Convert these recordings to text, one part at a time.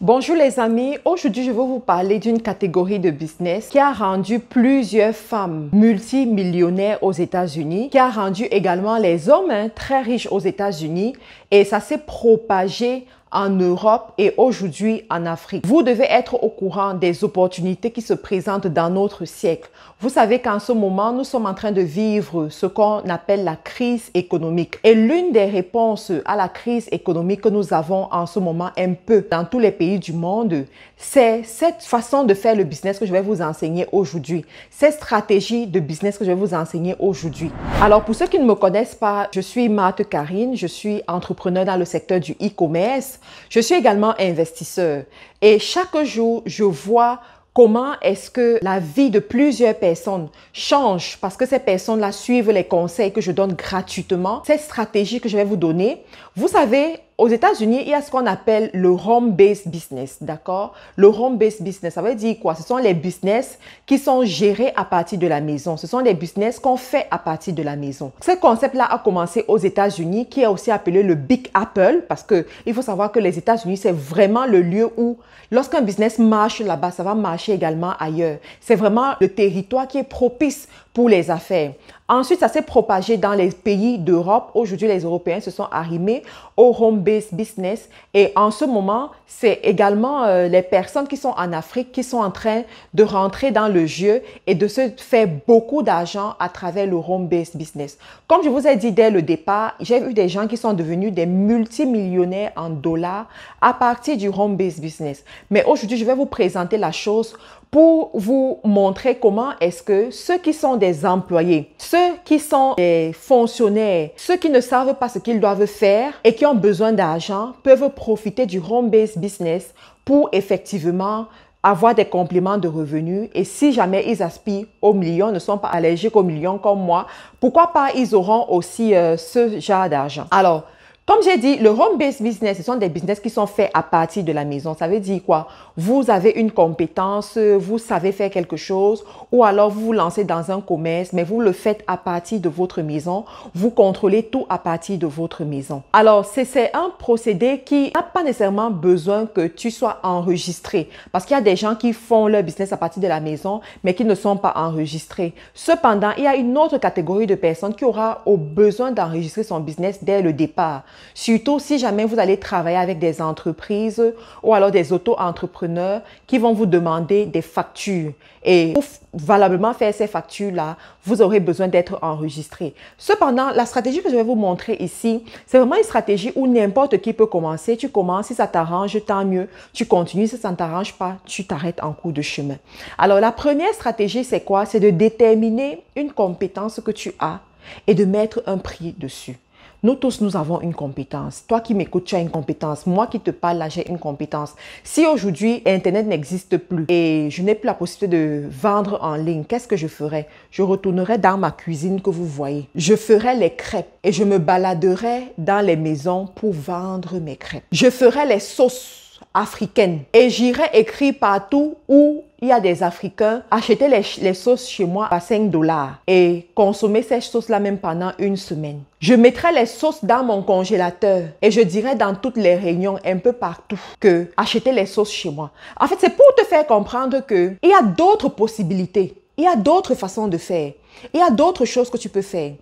Bonjour les amis, aujourd'hui je vais vous parler d'une catégorie de business qui a rendu plusieurs femmes multimillionnaires aux États-Unis, qui a rendu également les hommes très riches aux États-Unis et ça s'est propagé en Europe et aujourd'hui en Afrique. Vous devez être au courant des opportunités qui se présentent dans notre siècle. Vous savez qu'en ce moment, nous sommes en train de vivre ce qu'on appelle la crise économique. Et l'une des réponses à la crise économique que nous avons en ce moment un peu dans tous les pays du monde, c'est cette façon de faire le business que je vais vous enseigner aujourd'hui. Cette stratégie de business que je vais vous enseigner aujourd'hui. Alors pour ceux qui ne me connaissent pas, je suis Marthe Karine, je suis entrepreneur dans le secteur du e-commerce. Je suis également investisseur et chaque jour, je vois comment est-ce que la vie de plusieurs personnes change parce que ces personnes-là suivent les conseils que je donne gratuitement. Cette stratégie que je vais vous donner, vous savez, aux États-Unis, il y a ce qu'on appelle le home-based business, d'accord? Le home-based business, ça veut dire quoi? Ce sont les business qui sont gérés à partir de la maison. Ce sont les business qu'on fait à partir de la maison. Ce concept-là a commencé aux États-Unis, qui est aussi appelé le Big Apple, parce que il faut savoir que les États-Unis, c'est vraiment le lieu où, lorsqu'un business marche là-bas, ça va marcher également ailleurs. C'est vraiment le territoire qui est propice pour les affaires. Ensuite, ça s'est propagé dans les pays d'Europe. Aujourd'hui, les Européens se sont arrimés au home-based business. Et en ce moment, c'est également les personnes qui sont en Afrique qui sont en train de rentrer dans le jeu et de se faire beaucoup d'argent à travers le home-based business. Comme je vous ai dit dès le départ, j'ai vu des gens qui sont devenus des multimillionnaires en dollars à partir du home-based business. Mais aujourd'hui, je vais vous présenter la chose pour vous montrer comment est-ce que ceux qui sont des employés, ceux qui sont des fonctionnaires, ceux qui ne savent pas ce qu'ils doivent faire et qui ont besoin d'argent peuvent profiter du home-based business pour effectivement avoir des compléments de revenus et si jamais ils aspirent aux millions, ne sont pas allergiques aux millions comme moi, pourquoi pas ils auront aussi ce genre d'argent. Alors, comme j'ai dit, le home-based business, ce sont des business qui sont faits à partir de la maison. Ça veut dire quoi? Vous avez une compétence, vous savez faire quelque chose ou alors vous vous lancez dans un commerce, mais vous le faites à partir de votre maison. Vous contrôlez tout à partir de votre maison. Alors, c'est un procédé qui n'a pas nécessairement besoin que tu sois enregistré parce qu'il y a des gens qui font leur business à partir de la maison, mais qui ne sont pas enregistrés. Cependant, il y a une autre catégorie de personnes qui aura besoin d'enregistrer son business dès le départ. Surtout si jamais vous allez travailler avec des entreprises ou alors des auto-entrepreneurs qui vont vous demander des factures. Et pour valablement faire ces factures-là, vous aurez besoin d'être enregistré. Cependant, la stratégie que je vais vous montrer ici, c'est vraiment une stratégie où n'importe qui peut commencer. Tu commences, si ça t'arrange, tant mieux. Tu continues, si ça ne t'arrange pas, tu t'arrêtes en cours de chemin. Alors, la première stratégie, c'est quoi? C'est de déterminer une compétence que tu as et de mettre un prix dessus. Nous tous, nous avons une compétence. Toi qui m'écoutes, tu as une compétence. Moi qui te parle, là, j'ai une compétence. Si aujourd'hui, Internet n'existe plus et je n'ai plus la possibilité de vendre en ligne, qu'est-ce que je ferais? Je retournerais dans ma cuisine que vous voyez. Je ferais les crêpes et je me baladerais dans les maisons pour vendre mes crêpes. Je ferais les sauces africaines et j'irai écrire partout où il y a des Africains, acheter les sauces chez moi à 5 $ et consommer ces sauces-là même pendant une semaine. Je mettrai les sauces dans mon congélateur et je dirai dans toutes les réunions, un peu partout, que acheter les sauces chez moi. En fait, c'est pour te faire comprendre qu'il y a d'autres possibilités. Il y a d'autres façons de faire. Il y a d'autres choses que tu peux faire.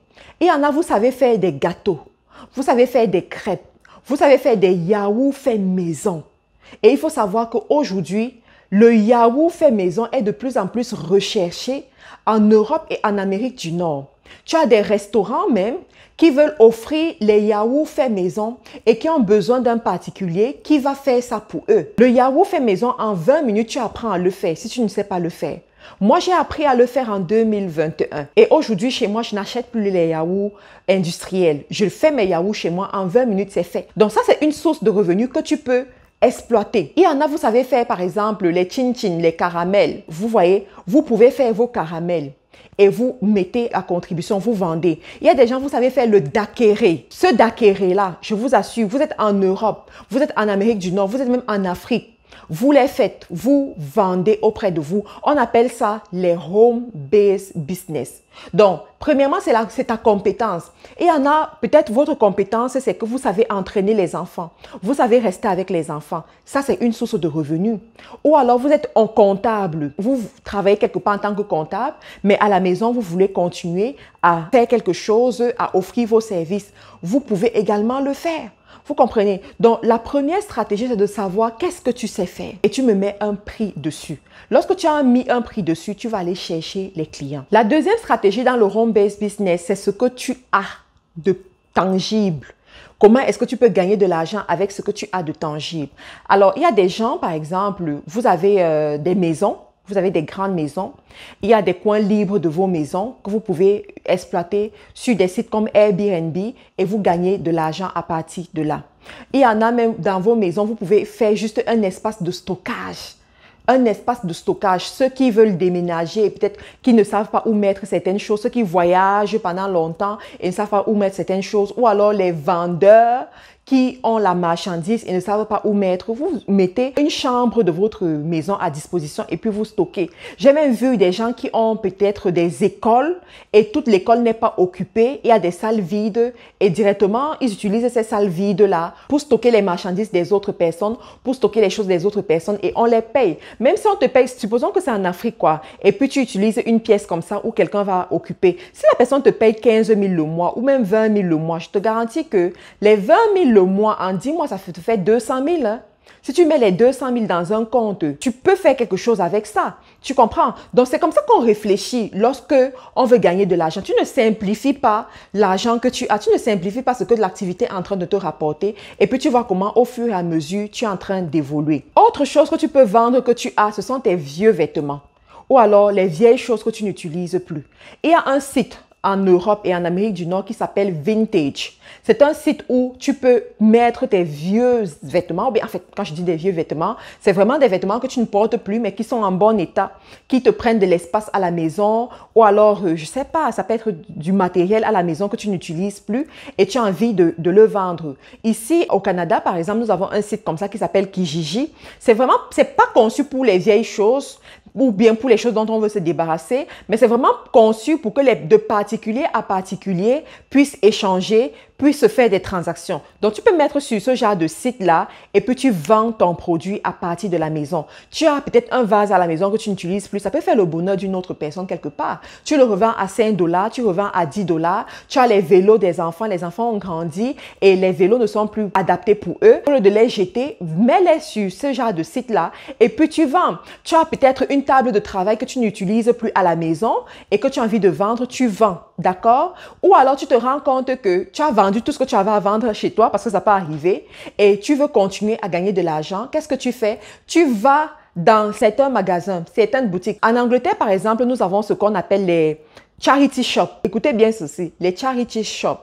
Il y en a, vous savez faire des gâteaux. Vous savez faire des crêpes. Vous savez faire des yaourts faits maison. Et il faut savoir qu'aujourd'hui, le yaourt fait maison est de plus en plus recherché en Europe et en Amérique du Nord. Tu as des restaurants même qui veulent offrir les yaourts fait maison et qui ont besoin d'un particulier qui va faire ça pour eux. Le yaourt fait maison, en 20 minutes, tu apprends à le faire si tu ne sais pas le faire. Moi, j'ai appris à le faire en 2021. Et aujourd'hui, chez moi, je n'achète plus les yaourts industriels. Je fais mes yaourts chez moi, en 20 minutes, c'est fait. Donc ça, c'est une source de revenus que tu peux exploiter. Il y en a, vous savez faire par exemple les chin-chin, les caramels. Vous voyez, vous pouvez faire vos caramels et vous mettez à contribution, vous vendez. Il y a des gens, vous savez faire le daiquiri. Ce daiquiri-là, je vous assure, vous êtes en Europe, vous êtes en Amérique du Nord, vous êtes même en Afrique. Vous les faites, vous vendez auprès de vous. On appelle ça les home-based business. Donc, premièrement, c'est ta compétence. Et il y en a, peut-être votre compétence, c'est que vous savez entraîner les enfants. Vous savez rester avec les enfants. Ça, c'est une source de revenus. Ou alors, vous êtes un comptable. Vous travaillez quelque part en tant que comptable, mais à la maison, vous voulez continuer à faire quelque chose, à offrir vos services. Vous pouvez également le faire. Vous comprenez? Donc, la première stratégie, c'est de savoir qu'est-ce que tu sais faire et tu me mets un prix dessus. Lorsque tu as mis un prix dessus, tu vas aller chercher les clients. La deuxième stratégie dans le home-based business, c'est ce que tu as de tangible. Comment est-ce que tu peux gagner de l'argent avec ce que tu as de tangible? Alors, il y a des gens, par exemple, vous avez des maisons. Vous avez des grandes maisons. Il y a des coins libres de vos maisons que vous pouvez exploiter sur des sites comme Airbnb et vous gagnez de l'argent à partir de là. Il y en a même dans vos maisons, vous pouvez faire juste un espace de stockage. Un espace de stockage. Ceux qui veulent déménager et peut-être qui ne savent pas où mettre certaines choses, ceux qui voyagent pendant longtemps et ne savent pas où mettre certaines choses, ou alors les vendeurs qui ont la marchandise et ne savent pas où mettre, vous mettez une chambre de votre maison à disposition et puis vous stockez. J'ai même vu des gens qui ont peut-être des écoles et toute l'école n'est pas occupée, il y a des salles vides et directement, ils utilisent ces salles vides-là pour stocker les marchandises des autres personnes, pour stocker les choses des autres personnes et on les paye. Même si on te paye, supposons que c'est en Afrique quoi, et puis tu utilises une pièce comme ça où quelqu'un va occuper. Si la personne te paye 15 000 le mois ou même 20 000 le mois, je te garantis que les 20 000 le mois, en 10 mois, ça te fait 200 000. Hein? Si tu mets les 200 000 dans un compte, tu peux faire quelque chose avec ça. Tu comprends? Donc, c'est comme ça qu'on réfléchit lorsque on veut gagner de l'argent. Tu ne simplifies pas l'argent que tu as. Tu ne simplifies pas ce que l'activité est en train de te rapporter. Et puis, tu vois comment, au fur et à mesure, tu es en train d'évoluer. Autre chose que tu peux vendre que tu as, ce sont tes vieux vêtements. Ou alors, les vieilles choses que tu n'utilises plus. Il y a un site en Europe et en Amérique du Nord qui s'appelle Vintage. C'est un site où tu peux mettre tes vieux vêtements. Ou bien, en fait, quand je dis des vieux vêtements, c'est vraiment des vêtements que tu ne portes plus, mais qui sont en bon état, qui te prennent de l'espace à la maison. Ou alors, je ne sais pas, ça peut être du matériel à la maison que tu n'utilises plus et tu as envie de le vendre. Ici, au Canada, par exemple, nous avons un site comme ça qui s'appelle Kijiji. C'est pas conçu pour les vieilles choses, ou bien pour les choses dont on veut se débarrasser, mais c'est vraiment conçu pour que de particulier à particulier puissent échanger, puissent faire des transactions. Donc, tu peux mettre sur ce genre de site-là et puis tu vends ton produit à partir de la maison. Tu as peut-être un vase à la maison que tu n'utilises plus. Ça peut faire le bonheur d'une autre personne quelque part. Tu le revends à 5 $, tu revends à 10 $. Tu as les vélos des enfants. Les enfants ont grandi et les vélos ne sont plus adaptés pour eux. Au lieu de les jeter, mets-les sur ce genre de site-là et puis tu vends. Tu as peut-être une table de travail que tu n'utilises plus à la maison et que tu as envie de vendre, tu vends. D'accord? Ou alors, tu te rends compte que tu as vendu tout ce que tu avais à vendre chez toi parce que ça peut arriver et tu veux continuer à gagner de l'argent. Qu'est-ce que tu fais? Tu vas dans certains magasins, certaines boutiques. En Angleterre, par exemple, nous avons ce qu'on appelle les charity shops. Écoutez bien ceci, les charity shops.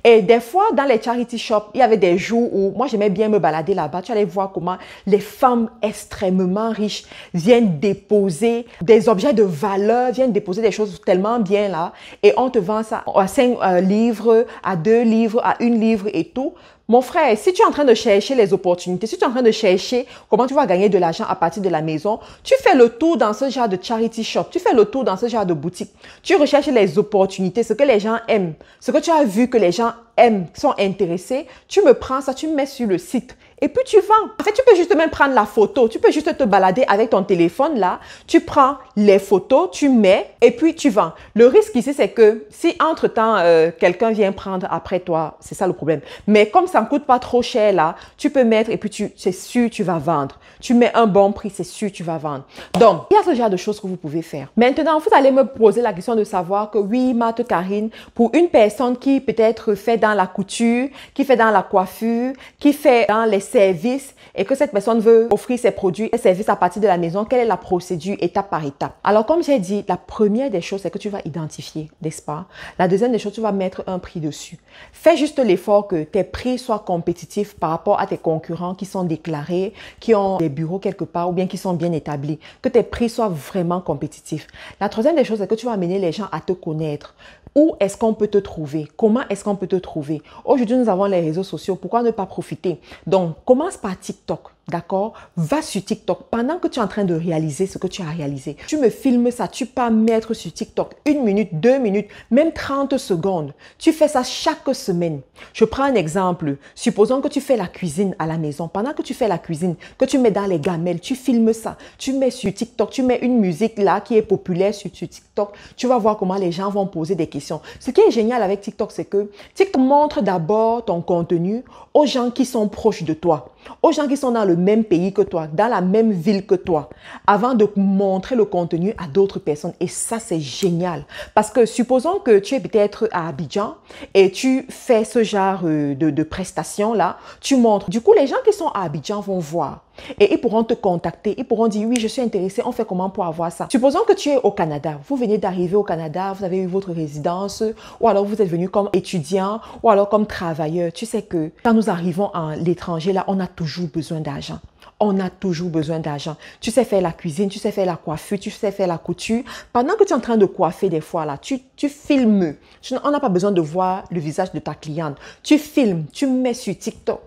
Et des fois, dans les charity shops, il y avait des jours où moi, j'aimais bien me balader là-bas. Tu allais voir comment les femmes extrêmement riches viennent déposer des objets de valeur, viennent déposer des choses tellement bien là. Et on te vend ça à 5 livres, à 2 livres, à 1 livre et tout. Mon frère, si tu es en train de chercher les opportunités, si tu es en train de chercher comment tu vas gagner de l'argent à partir de la maison, tu fais le tour dans ce genre de charity shop, tu fais le tour dans ce genre de boutique. Tu recherches les opportunités, ce que les gens aiment, ce que tu as vu que les gens aiment, sont intéressés. Tu me prends ça, tu me mets sur le site. Et puis tu vends. En fait, tu peux juste même prendre la photo. Tu peux juste te balader avec ton téléphone là. Tu prends les photos, tu mets et puis tu vends. Le risque ici, c'est que si entre-temps, quelqu'un vient prendre après toi, c'est ça le problème. Mais comme ça ne coûte pas trop cher là, tu peux mettre et puis c'est sûr tu vas vendre. Tu mets un bon prix, c'est sûr tu vas vendre. Donc, il y a ce genre de choses que vous pouvez faire. Maintenant, vous allez me poser la question de savoir que oui, Marthe Karine, pour une personne qui peut-être fait dans la couture, qui fait dans la coiffure, qui fait dans les services et que cette personne veut offrir ses produits et services à partir de la maison, quelle est la procédure étape par étape? Alors, comme j'ai dit, la première des choses, c'est que tu vas identifier, n'est-ce pas? La deuxième des choses, tu vas mettre un prix dessus. Fais juste l'effort que tes prix soient compétitifs par rapport à tes concurrents qui sont déclarés, qui ont des bureaux quelque part ou bien qui sont bien établis. Que tes prix soient vraiment compétitifs. La troisième des choses, c'est que tu vas amener les gens à te connaître. Où est-ce qu'on peut te trouver? Comment est-ce qu'on peut te trouver? Aujourd'hui, nous avons les réseaux sociaux. Pourquoi ne pas profiter? Donc, commence par TikTok. d'accord? Va sur TikTok pendant que tu es en train de réaliser ce que tu as réalisé. Tu me filmes ça, tu peux mettre sur TikTok 1 minute, 2 minutes, même 30 secondes. Tu fais ça chaque semaine. Je prends un exemple. Supposons que tu fais la cuisine à la maison. Pendant que tu fais la cuisine, que tu mets dans les gamelles, tu filmes ça. Tu mets sur TikTok, tu mets une musique là qui est populaire sur TikTok. Tu vas voir comment les gens vont poser des questions. Ce qui est génial avec TikTok, c'est que TikTok montre d'abord ton contenu aux gens qui sont proches de toi, aux gens qui sont dans le même pays que toi, dans la même ville que toi, avant de montrer le contenu à d'autres personnes. Et ça, c'est génial. Parce que supposons que tu es peut-être à Abidjan et tu fais ce genre de prestations-là, tu montres. Du coup, les gens qui sont à Abidjan vont voir. Et ils pourront te contacter, ils pourront dire, oui, je suis intéressé, on fait comment pour avoir ça? Supposons que tu es au Canada, vous venez d'arriver au Canada, vous avez eu votre résidence, ou alors vous êtes venu comme étudiant, ou alors comme travailleur. Tu sais que quand nous arrivons à l'étranger, là, on a toujours besoin d'argent. On a toujours besoin d'argent. Tu sais faire la cuisine, tu sais faire la coiffure, tu sais faire la couture. Pendant que tu es en train de coiffer des fois, là, tu filmes. On n'a pas besoin de voir le visage de ta cliente. Tu filmes, tu mets sur TikTok.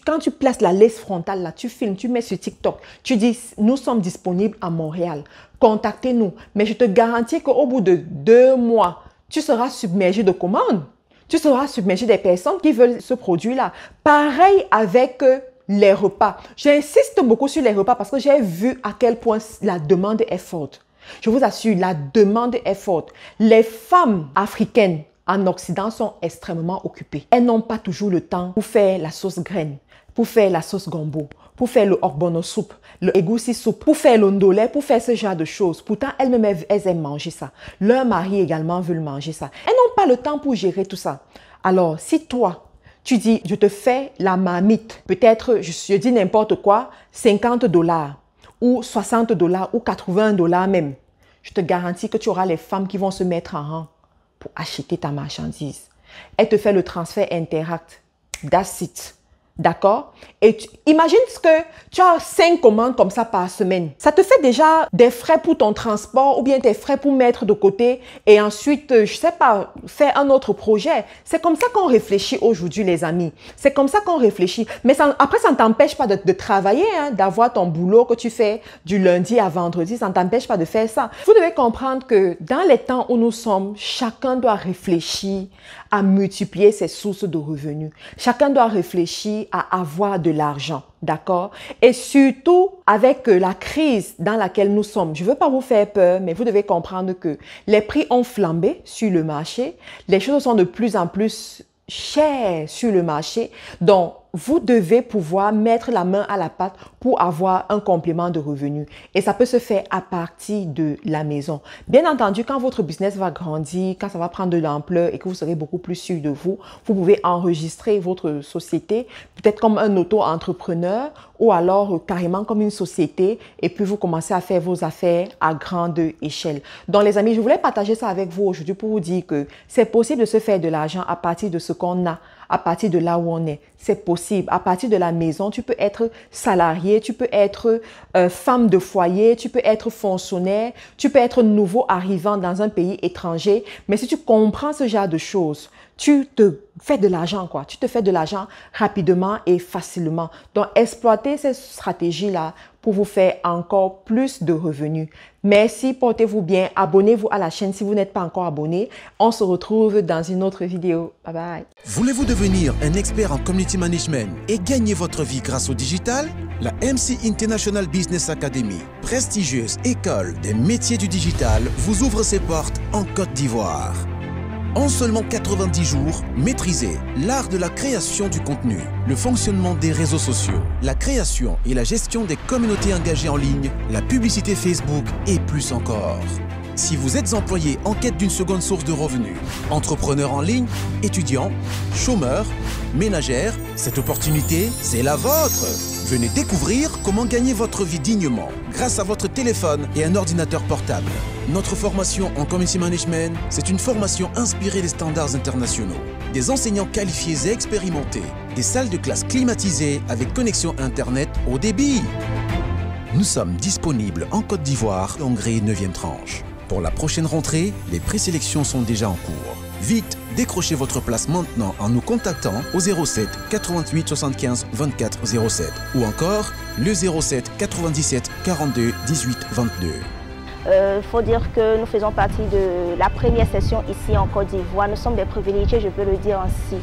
Quand tu places la laisse frontale, là, tu filmes, tu mets sur TikTok. Tu dis, nous sommes disponibles à Montréal. Contactez-nous. Mais je te garantis qu'au bout de 2 mois, tu seras submergé de commandes. Tu seras submergé des personnes qui veulent ce produit-là. Pareil avec les repas. J'insiste beaucoup sur les repas parce que j'ai vu à quel point la demande est forte. Je vous assure, la demande est forte. Les femmes africaines en Occident sont extrêmement occupées. Elles n'ont pas toujours le temps pour faire la sauce graine, pour faire la sauce gombo, pour faire le ogbono soup, le egusi soup, pour faire l'ondolé, pour faire ce genre de choses. Pourtant, elles-mêmes, elles aiment manger ça. Leur mari également veulent manger ça. Elles n'ont pas le temps pour gérer tout ça. Alors, si toi, tu dis, je te fais la marmite, peut-être, je dis n'importe quoi, $50 ou $60 ou $80 même, je te garantis que tu auras les femmes qui vont se mettre en rang pour acheter ta marchandise. Elle te fait le transfert Interact. That's it. D'accord? Et imagine que tu as 5 commandes comme ça par semaine. Ça te fait déjà des frais pour ton transport ou bien des frais pour mettre de côté et ensuite, je sais pas, faire un autre projet. C'est comme ça qu'on réfléchit aujourd'hui, les amis. C'est comme ça qu'on réfléchit. Mais ça, après, ça ne t'empêche pas de travailler, hein, d'avoir ton boulot que tu fais du lundi à vendredi. Ça ne t'empêche pas de faire ça. Vous devez comprendre que dans les temps où nous sommes, chacun doit réfléchir à multiplier ses sources de revenus. Chacun doit réfléchir à avoir de l'argent, d'accord? Et surtout, avec la crise dans laquelle nous sommes, je ne veux pas vous faire peur, mais vous devez comprendre que les prix ont flambé sur le marché. Les choses sont de plus en plus chères sur le marché. Donc, vous devez pouvoir mettre la main à la pâte pour avoir un complément de revenus. Et ça peut se faire à partir de la maison. Bien entendu, quand votre business va grandir, quand ça va prendre de l'ampleur et que vous serez beaucoup plus sûr de vous, vous pouvez enregistrer votre société, peut-être comme un auto-entrepreneur ou alors carrément comme une société et puis vous commencez à faire vos affaires à grande échelle. Donc les amis, je voulais partager ça avec vous aujourd'hui pour vous dire que c'est possible de se faire de l'argent à partir de ce qu'on a, à partir de là où on est. C'est possible. À partir de la maison, tu peux être salarié, tu peux être femme de foyer, tu peux être fonctionnaire, tu peux être nouveau arrivant dans un pays étranger. Mais si tu comprends ce genre de choses, tu te fais de l'argent, quoi. Tu te fais de l'argent rapidement et facilement. Donc, exploitez ces stratégies-là pour vous faire encore plus de revenus. Merci, portez-vous bien. Abonnez-vous à la chaîne si vous n'êtes pas encore abonné. On se retrouve dans une autre vidéo. Bye bye. Voulez-vous devenir un expert en community management et gagner votre vie grâce au digital? La MC International Business Academy, prestigieuse école des métiers du digital, vous ouvre ses portes en Côte d'Ivoire. En seulement 90 jours, maîtrisez l'art de la création du contenu, le fonctionnement des réseaux sociaux, la création et la gestion des communautés engagées en ligne, la publicité Facebook et plus encore. Si vous êtes employé en quête d'une seconde source de revenus, entrepreneur en ligne, étudiant, chômeur, ménagère, cette opportunité, c'est la vôtre. Venez découvrir comment gagner votre vie dignement grâce à votre téléphone et un ordinateur portable. Notre formation en community management, c'est une formation inspirée des standards internationaux. Des enseignants qualifiés et expérimentés, des salles de classe climatisées avec connexion Internet haut débit. Nous sommes disponibles en Côte d'Ivoire, Hongrie 9e tranche. Pour la prochaine rentrée, les présélections sont déjà en cours. Vite, décrochez votre place maintenant en nous contactant au 07 88 75 24 07 ou encore le 07 97 42 18 22. Il faut dire que nous faisons partie de la première session ici en Côte d'Ivoire. Nous sommes des privilégiés, je peux le dire ainsi.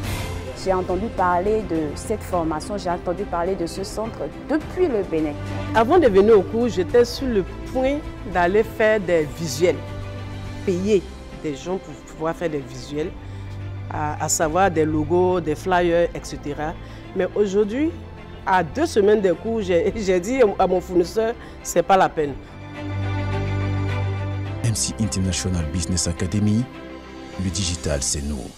J'ai entendu parler de cette formation, j'ai entendu parler de ce centre depuis le Bénin. Avant de venir au cours, j'étais sur le point d'aller faire des visuels, payer des gens pour pouvoir faire des visuels, à savoir des logos, des flyers, etc. Mais aujourd'hui, à 2 semaines de cours, j'ai dit à mon fournisseur, c'est pas la peine. MC International Business Academy, le digital c'est nous.